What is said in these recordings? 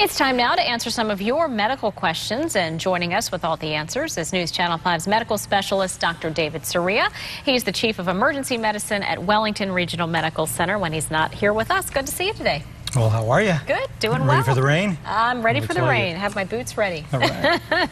It's time now to answer some of your medical questions, and joining us with all the answers is News Channel 5's medical specialist, Dr. David Soria. He's the chief of emergency medicine at Wellington Regional Medical Center when he's not here with us. Good to see you today. Well, how are you? Good, doing well. Ready for the rain? I'm ready for the rain. Have my boots ready. All right.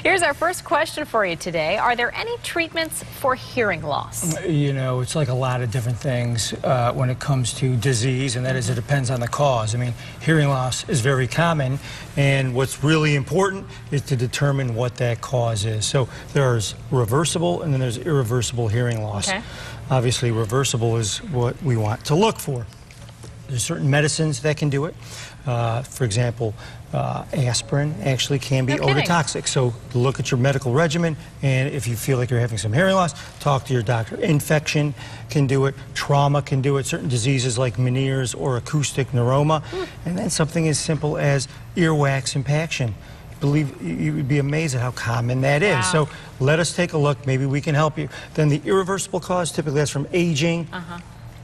Here's our first question for you today. Are there any treatments for hearing loss? You know, it's like a lot of different things when it comes to disease, and that is it depends on the cause. I mean, hearing loss is very common, and what's really important is to determine what that cause is. So there's reversible and then there's irreversible hearing loss. Okay. Obviously, reversible is what we want to look for. There's certain medicines that can do it. For example, aspirin actually can be ototoxic. So look at your medical regimen, and if you feel like you're having some hearing loss, talk to your doctor. Infection can do it. Trauma can do it. Certain diseases like Meniere's or acoustic neuroma. And then something as simple as earwax impaction. Believe you would be amazed at how common that is. Wow. So let us take a look. Maybe we can help you. Then the irreversible cause, typically that's from aging.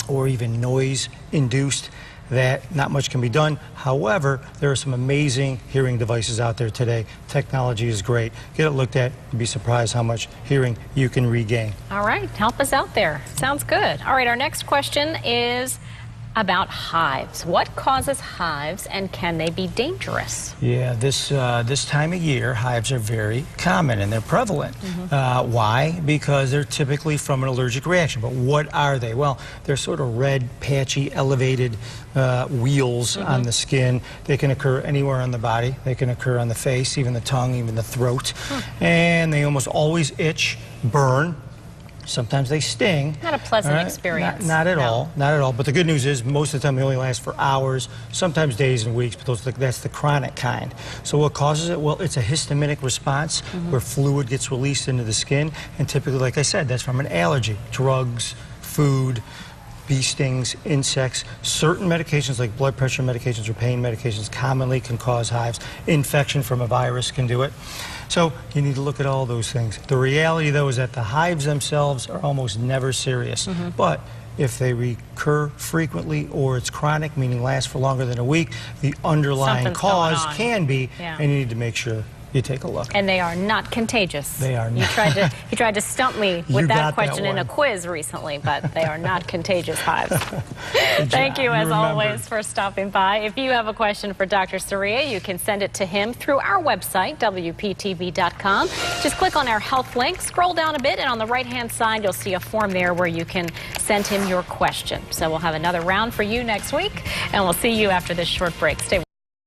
Or even noise-induced, that not much can be done. However, there are some amazing hearing devices out there today. Technology is great. Get it looked at. You'd be surprised how much hearing you can regain. All right, help us out there. Sounds good. All right, our next question is about hives. What causes hives, and can they be dangerous? Yeah, this time of year, hives are very common and they're prevalent. Why? Because they're typically from an allergic reaction. But what are they? Well, they're sort of red, patchy, elevated wheals on the skin. They can occur anywhere on the body. They can occur on the face, even the tongue, even the throat. And they almost always itch, burn. Sometimes they sting. Not a pleasant experience. Not at all. Not at all. But the good news is most of the time they only last for hours, sometimes days and weeks, but that's the chronic kind. So what causes it? Well, it's a histaminic response where fluid gets released into the skin. And typically, like I said, that's from an allergy. Drugs, food, bee stings, insects. Certain medications like blood pressure medications or pain medications commonly can cause hives. Infection from a virus can do it. So you need to look at all those things. The reality, though, is that the hives themselves are almost never serious. But if they recur frequently or it's chronic, meaning lasts for longer than a week, the underlying cause can be, and you need to make sure you take a look. And they are not contagious. They are not. You tried to stump me with that question in a quiz recently, but they are not contagious hives. Thank you, as always, for stopping by. If you have a question for Dr. Soria, you can send it to him through our website, WPTV.com. Just click on our health link, scroll down a bit, and on the right-hand side, you'll see a form there where you can send him your question. So we'll have another round for you next week, and we'll see you after this short break. Stay